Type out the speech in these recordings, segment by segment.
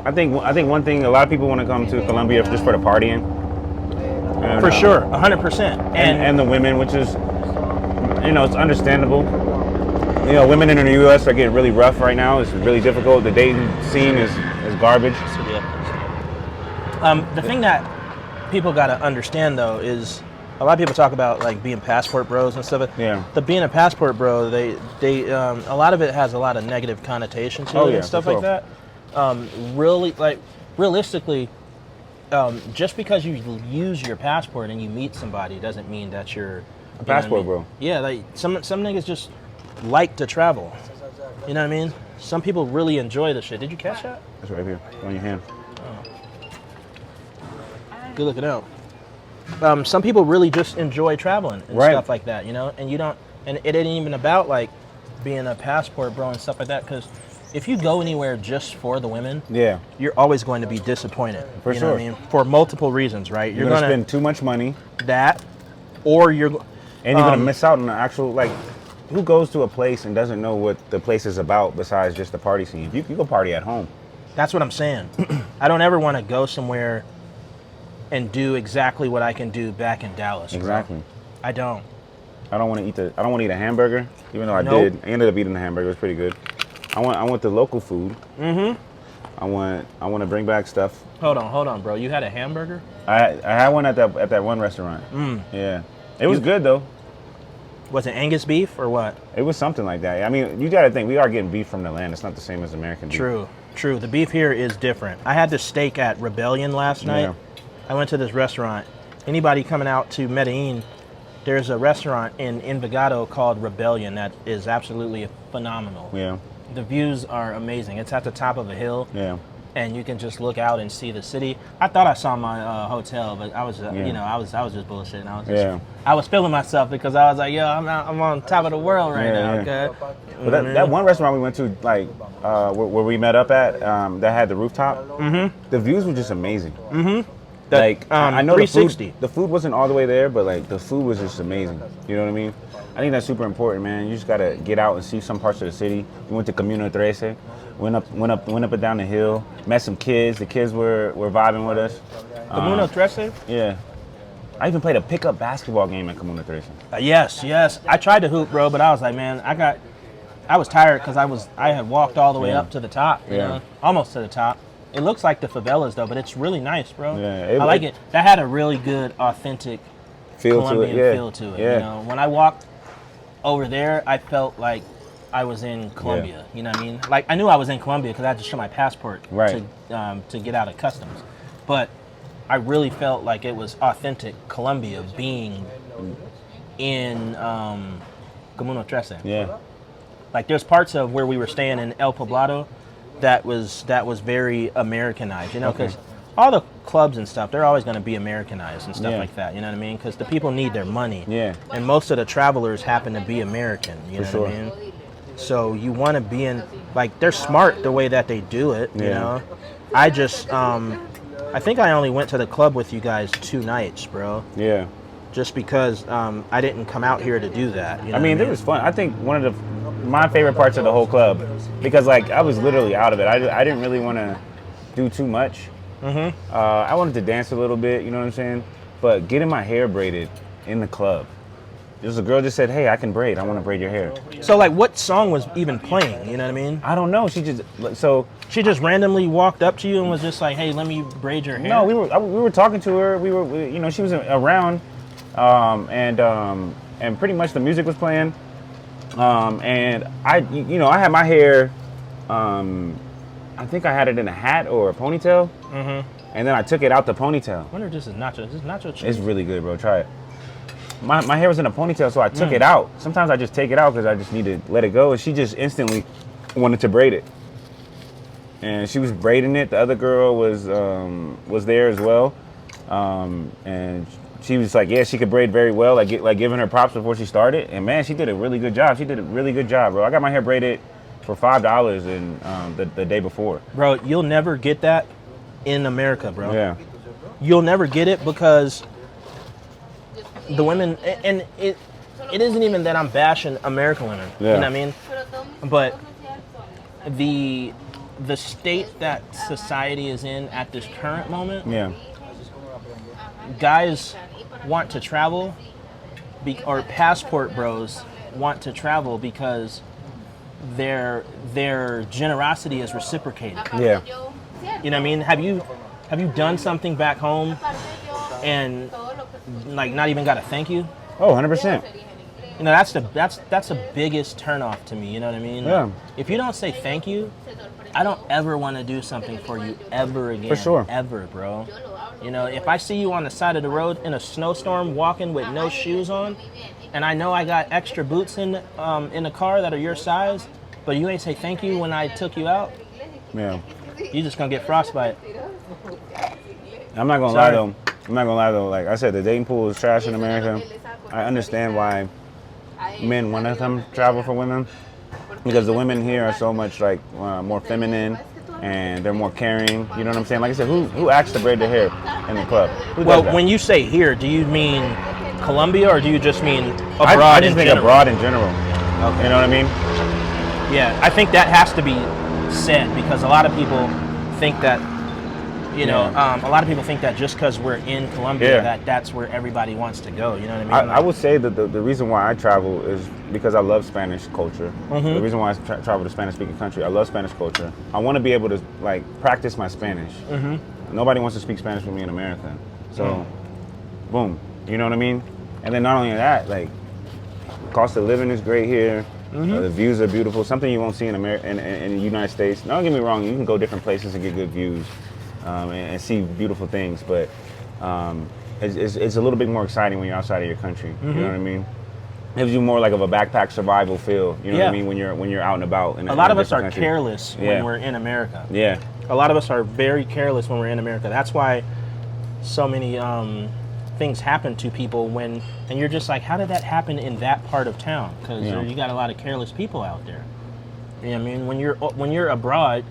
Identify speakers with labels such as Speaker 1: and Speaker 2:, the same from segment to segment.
Speaker 1: I think one thing, a lot of people want to come to Colombia just for the partying. And,
Speaker 2: For sure, 100%.
Speaker 1: And the women, which is, it's understandable. Women in the U.S. are getting really rough right now. It's really difficult. The dating scene is garbage.
Speaker 2: The thing that people got to understand, though, is a lot of people talk about like being passport bros and stuff.
Speaker 1: Yeah.
Speaker 2: The being a passport bro, they a lot of it has a lot of negative connotation to it and stuff like that. Realistically, just because you use your passport and you meet somebody doesn't mean that you're
Speaker 1: a passport bro.
Speaker 2: Yeah, like some niggas just like to travel. You know what I mean? Some people really enjoy the shit. Did you catch that?
Speaker 1: That's right here on your hand.
Speaker 2: Good looking out. Some people really just enjoy traveling and stuff like that, and you don't, and it ain't even about like being a passport bro and stuff like that, because if you go anywhere just for the women, you're always going to be disappointed.
Speaker 1: For
Speaker 2: you
Speaker 1: sure.
Speaker 2: know what I mean? For multiple reasons, right?
Speaker 1: You're gonna spend too much money.
Speaker 2: Or you're
Speaker 1: gonna miss out on the actual, like, who goes to a place and doesn't know what the place is about besides just the party scene? You can go party at home.
Speaker 2: That's what I'm saying. I don't ever want to go somewhere and do exactly what I can do back in Dallas.
Speaker 1: Exactly.
Speaker 2: Bro. I don't
Speaker 1: want to eat a hamburger, even though I did. I ended up eating the hamburger. It was pretty good. I want the local food. Mm-hmm. I want to bring back stuff.
Speaker 2: Hold on, bro. You had a hamburger?
Speaker 1: I had one at that one restaurant. Yeah. It was good though.
Speaker 2: Was it Angus beef or what?
Speaker 1: It was something like that. I mean, you got to think, we are getting beef from the land. It's not the same as American beef.
Speaker 2: True. The beef here is different. I had this steak at Rebellion last night.
Speaker 1: Yeah.
Speaker 2: I went to this restaurant. Anybody coming out to Medellin, there's a restaurant in Envigado called Rebellion that is absolutely phenomenal.
Speaker 1: Yeah.
Speaker 2: The views are amazing. It's at the top of a hill.
Speaker 1: Yeah.
Speaker 2: And you can just look out and see the city. I thought I saw my hotel, but I was, I was just bullshitting. I was feeling myself because I was like, yo, I'm on top of the world right now. Okay.
Speaker 1: But that one restaurant we went to, like, where we met up at, that had the rooftop. Mm-hmm. The views were just amazing. Mm-hmm. I know the food wasn't all the way there, but like the food was just amazing. You know what I mean? I think that's super important, man. You just gotta get out and see some parts of the city. We went to Comuna 13, went up and down the hill, met some kids. The kids were vibing with us.
Speaker 2: Comuna 13?
Speaker 1: Yeah. I even played a pickup basketball game at Comuna 13.
Speaker 2: Yes. I tried to hoop, bro, but I was like, man, I was tired because I had walked all the way up to the top, you know, almost to the top. It looks like the favelas though, but it's really nice, bro. Yeah, I like it. That had a really good, authentic Colombian feel to it.
Speaker 1: Yeah.
Speaker 2: You know, when I walked over there, I felt like I was in Colombia. You know what I mean? Like I knew I was in Colombia because I had to show my passport to get out of customs. But I really felt like it was authentic Colombia being in Comuna 13.
Speaker 1: Yeah.
Speaker 2: Like there's parts of where we were staying in El Poblado that was very Americanized, you know, because all the clubs and stuff, they're always going to be Americanized and stuff like that, you know what I mean? Because the people need their money. Yeah. And most of the travelers happen to be American, you know what I mean? So you want to be in, like, they're smart the way that they do it, you know? I just, I think I only went to the club with you guys 2 nights, bro. Yeah. Just because I didn't come out here to do that. You know
Speaker 1: it was fun. I think one of my favorite parts of the whole club, because like I was literally out of it. I didn't really want to do too much. Mm-hmm. I wanted to dance a little bit, you know what I'm saying? But getting my hair braided in the club. There's a girl just said, hey, I can braid. I want to braid your hair.
Speaker 2: So like what song was even playing? You know what I mean?
Speaker 1: I don't know. She just
Speaker 2: randomly walked up to you and was just like, hey, let me braid your hair.
Speaker 1: No, we were talking to her. She was around. And pretty much the music was playing, and I had my hair, I think I had it in a hat or a ponytail, and then I took it out the ponytail.
Speaker 2: I wonder if this is nacho. Is this nacho cheese?
Speaker 1: It's really good, bro. Try it. My hair was in a ponytail, so I took it out. Sometimes I just take it out because I just need to let it go, and she just instantly wanted to braid it, and she was braiding it. The other girl was there as well, and she was like, yeah, she could braid very well, like giving her props before she started. And man, she did a really good job. Bro. I got my hair braided for $5 in the day before.
Speaker 2: Bro, you'll never get that in America, bro.
Speaker 1: Yeah.
Speaker 2: You'll never get it because the women, and it isn't even that I'm bashing American women. Yeah. You know what I mean? But the state that society is in at this current moment,
Speaker 1: Yeah.
Speaker 2: guys want to travel, or passport bros want to travel because their generosity is reciprocated.
Speaker 1: Yeah.
Speaker 2: You know what I mean? Have you done something back home and like not even got a thank you?
Speaker 1: Oh, 100%.
Speaker 2: You know, that's the biggest turnoff to me. You know what I mean?
Speaker 1: Yeah.
Speaker 2: If you don't say thank you, I don't ever want to do something for you ever again.
Speaker 1: For sure.
Speaker 2: Ever, bro. You know, if I see you on the side of the road in a snowstorm walking with no shoes on, and I know I got extra boots in the car that are your size, but you ain't say thank you when I took you out,
Speaker 1: Yeah.
Speaker 2: you just gonna get frostbite.
Speaker 1: I'm not gonna lie though. Like I said, the dating pool is trash in America. I understand why men want to come travel for women, because the women here are so much like more feminine and they're more caring. You know what I'm saying? Like I said, who acts to braid their hair in the club? Who
Speaker 2: Well,
Speaker 1: does that?
Speaker 2: when you say here, do you mean Colombia or do you just mean abroad
Speaker 1: I just
Speaker 2: in
Speaker 1: think
Speaker 2: general?
Speaker 1: abroad in general.
Speaker 2: Okay.
Speaker 1: You know what I mean?
Speaker 2: Yeah, I think that has to be said because a lot of people think that, you know, a lot of people think that just because we're in Colombia, that's where everybody wants to go. You know what I mean?
Speaker 1: I would say that the reason why I travel is because I love Spanish culture.
Speaker 2: Mm-hmm.
Speaker 1: The reason why I travel to Spanish-speaking country, I love Spanish culture. I want to be able to like practice my Spanish. Mm-hmm. Nobody wants to speak Spanish with me in America, so boom. You know what I mean? And then not only that, like cost of living is great here.
Speaker 2: Mm-hmm.
Speaker 1: The views are beautiful. Something you won't see in America, in the United States. Don't get me wrong. You can go different places and get good views. And see beautiful things, but it's a little bit more exciting when you're outside of your country.
Speaker 2: Mm-hmm.
Speaker 1: You know what I mean? It gives you more like of a backpack survival feel. You know what I mean? When you're out and about.
Speaker 2: A lot of us are
Speaker 1: country.
Speaker 2: careless when we're in America.
Speaker 1: Yeah.
Speaker 2: A lot of us are very careless when we're in America. That's why so many things happen to people and you're just like, how did that happen in that part of town? Because you got a lot of careless people out there. You know what I mean? When you're abroad,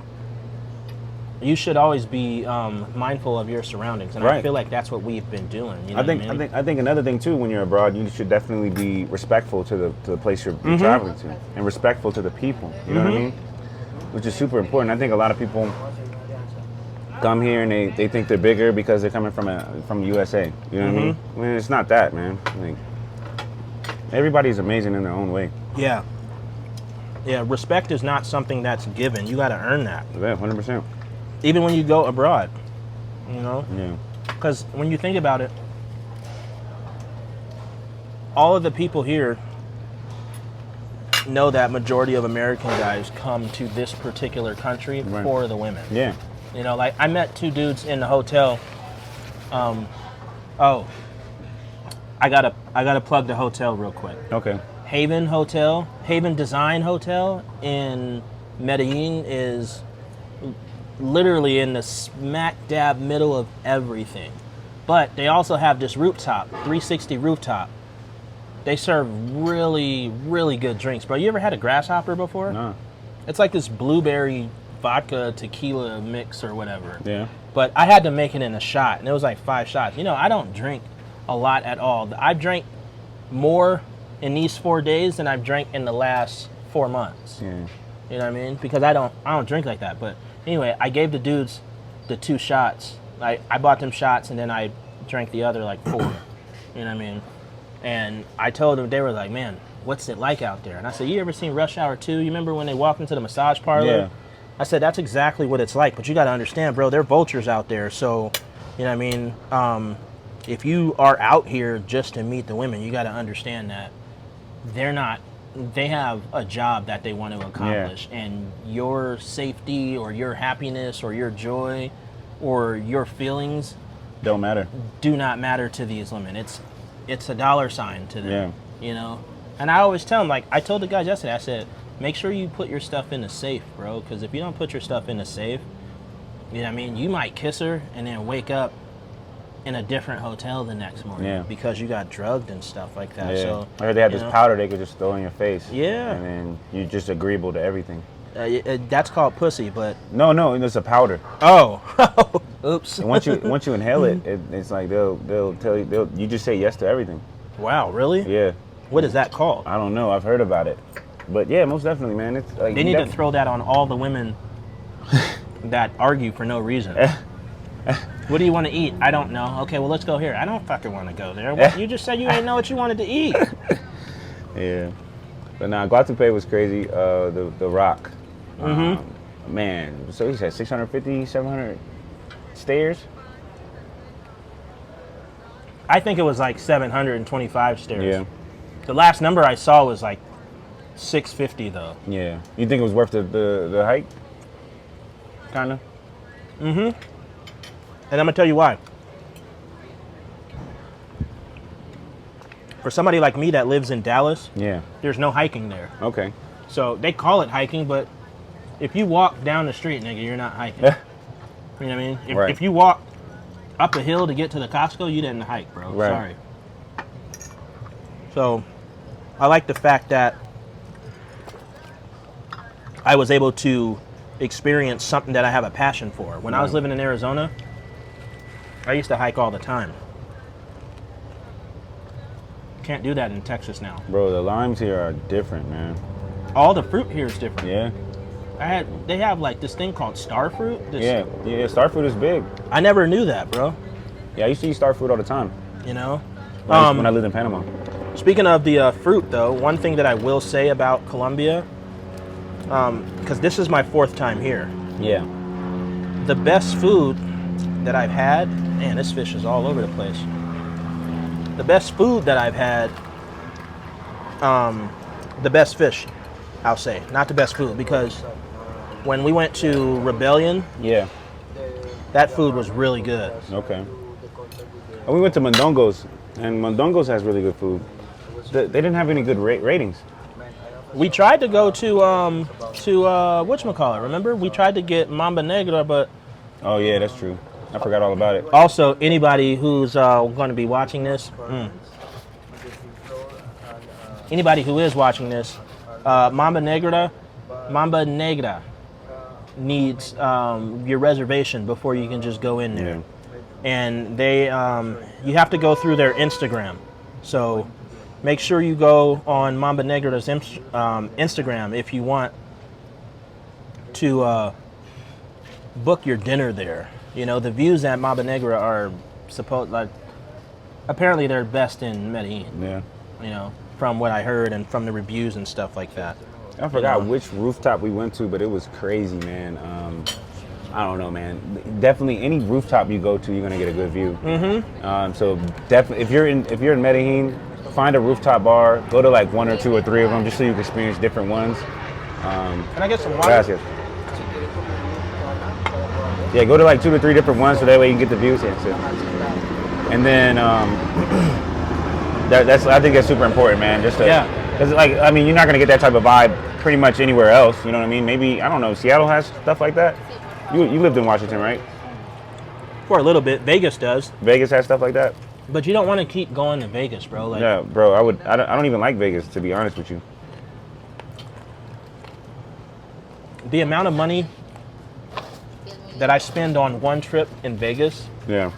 Speaker 2: you should always be mindful of your surroundings, and I feel like that's what we've been doing. You know
Speaker 1: I think another thing too, when you're abroad, you should definitely be respectful to the place you're traveling to, and respectful to the people. You know what I mean? Which is super important. I think a lot of people come here and they think they're bigger because they're coming from USA. You know what I mean? I mean, it's not that, man. Like, everybody's amazing in their own way.
Speaker 2: Yeah. Yeah. Respect is not something that's given. You got to earn that.
Speaker 1: Yeah, 100%.
Speaker 2: Even when you go abroad, you know?
Speaker 1: Yeah.
Speaker 2: Because when you think about it, all of the people here know that majority of American guys come to this particular country for the women.
Speaker 1: Yeah.
Speaker 2: You know, like I met two dudes in the hotel. I gotta plug the hotel real quick.
Speaker 1: Okay.
Speaker 2: Haven Design Hotel in Medellin is literally in the smack dab middle of everything. But they also have this rooftop, 360 rooftop. They serve really, really good drinks. Bro, you ever had a grasshopper before?
Speaker 1: No.
Speaker 2: It's like this blueberry vodka tequila mix or whatever.
Speaker 1: Yeah.
Speaker 2: But I had to make it in a shot, and it was like 5 shots. You know, I don't drink a lot at all. I drank more in these 4 days than I've drank in the last 4 months.
Speaker 1: Yeah.
Speaker 2: You know what I mean? Because I don't drink like that. But anyway, I gave the dudes the 2 shots. I bought them shots and then I drank the other like 4. You know what I mean? And I told them, they were like, man, what's it like out there? And I said, you ever seen Rush Hour 2? You remember when they walked into the massage parlor?
Speaker 1: Yeah.
Speaker 2: I said, that's exactly what it's like. But you got to understand, bro, they're vultures out there. So, you know what I mean? If you are out here just to meet the women, you got to understand that they have a job that they want to accomplish. Yeah. And your safety or your happiness or your joy or your feelings
Speaker 1: do not matter
Speaker 2: to these women. It's a dollar sign to them.
Speaker 1: Yeah.
Speaker 2: You know? And I always tell them, like, I told the guys yesterday, I said, make sure you put your stuff in the safe, bro. Because if you don't put your stuff in the safe, you know what I mean? You might kiss her and then wake up in a different hotel the next morning because you got drugged and stuff like that.
Speaker 1: Yeah.
Speaker 2: So
Speaker 1: I heard they had this powder they could just throw in your face.
Speaker 2: Yeah.
Speaker 1: And then you're just agreeable to everything.
Speaker 2: That's called pussy, but...
Speaker 1: No, it's a powder.
Speaker 2: Oh. Oops.
Speaker 1: And once you inhale it, it's like they'll tell you, you just say yes to everything.
Speaker 2: Wow, really?
Speaker 1: Yeah.
Speaker 2: What is that called?
Speaker 1: I don't know. I've heard about it. But yeah, most definitely, man. It's like
Speaker 2: they need to throw that on all the women that argue for no reason. What do you want to eat? I don't know. Okay, well, let's go here. I don't fucking want to go there. What? You just said you ain't know what you wanted to eat.
Speaker 1: Yeah. But nah, Guatape was crazy. The rock. Man, so he said 650, 700 stairs?
Speaker 2: I think it was like 725 stairs.
Speaker 1: Yeah.
Speaker 2: The last number I saw was like 650 though.
Speaker 1: Yeah. You think it was worth the hike? Kinda?
Speaker 2: And I'm gonna tell you why. For somebody like me that lives in Dallas,
Speaker 1: Yeah.
Speaker 2: there's no hiking there.
Speaker 1: Okay.
Speaker 2: So they call it hiking, but if you walk down the street, nigga, you're not hiking. You know what I mean?
Speaker 1: Right.
Speaker 2: If you walk up a hill to get to the Costco, you didn't hike, bro.
Speaker 1: Right.
Speaker 2: Sorry. So I like the fact that I was able to experience something that I have a passion for. When I was living in Arizona, I used to hike all the time. Can't do that in Texas now.
Speaker 1: Bro, the limes here are different, man.
Speaker 2: All the fruit here is different.
Speaker 1: Yeah.
Speaker 2: They have like this thing called star fruit.
Speaker 1: Yeah, star fruit is big.
Speaker 2: I never knew that, bro.
Speaker 1: Yeah, I used to eat star fruit all the time
Speaker 2: You know?
Speaker 1: when I lived in Panama.
Speaker 2: Speaking of the fruit, though, one thing that I will say about Colombia, because this is my 4th time here,
Speaker 1: Yeah.
Speaker 2: the best food that I've had, man, this fish is all over the place. The best food that I've had, the best fish, I'll say, not the best food, because when we went to Rebellion,
Speaker 1: Yeah.
Speaker 2: that food was really good.
Speaker 1: Okay. And we went to Mondongo's, and Mondongo's has really good food. They didn't have any good ratings.
Speaker 2: We tried to go to whatchamacallit, remember? We tried to get Mamba Negra, but
Speaker 1: Oh yeah, that's true. I forgot all about it.
Speaker 2: also anybody who's going to be watching this, anybody who is watching this, Mamba Negra needs your reservation before you can just go in there.
Speaker 1: Yeah.
Speaker 2: And they you have to go through their Instagram. So make sure you go on Mamba Negra's Instagram if you want to book your dinner there. You know, the views at Mamba Negra are apparently they're best in Medellin.
Speaker 1: Yeah.
Speaker 2: You know, from what I heard and from the reviews and stuff like that.
Speaker 1: I forgot which rooftop we went to, but it was crazy, man. I don't know, man. Definitely, any rooftop you go to, you're gonna get a good view. So definitely, if you're in Medellin, find a rooftop bar. Go to like 1 or 2 or 3 of them, just so you can experience different ones.
Speaker 2: Can I get some water?
Speaker 1: Gracias. Yeah, go to like 2 to 3 different ones, so that way you can get the views. And then I think that's super important, man. Because I mean, you're not gonna get that type of vibe pretty much anywhere else. You know what I mean? Maybe, I don't know, Seattle has stuff like that. You lived in Washington, right?
Speaker 2: For a little bit. Vegas does.
Speaker 1: Vegas has stuff like that.
Speaker 2: But you don't want to keep going to Vegas, bro. Like,
Speaker 1: Yeah, bro. I don't even like Vegas, to be honest with you.
Speaker 2: the amount of money that I spend on one trip in Vegas
Speaker 1: Yeah.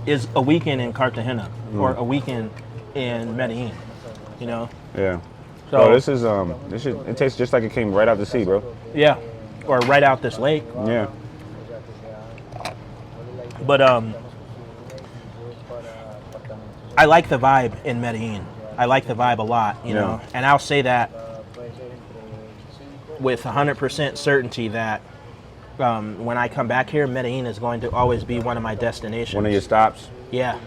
Speaker 2: is a weekend in Cartagena or a weekend in Medellin. You know?
Speaker 1: Yeah.
Speaker 2: So
Speaker 1: Bro, it tastes just like it came right out the sea, bro.
Speaker 2: yeah, or right out this lake.
Speaker 1: Yeah.
Speaker 2: But I like the vibe in Medellin. I like the vibe a lot, you know. And I'll say that with 100% certainty that when I come back here, Medellin is going to always be one of my destinations.
Speaker 1: One of your stops.
Speaker 2: Yeah.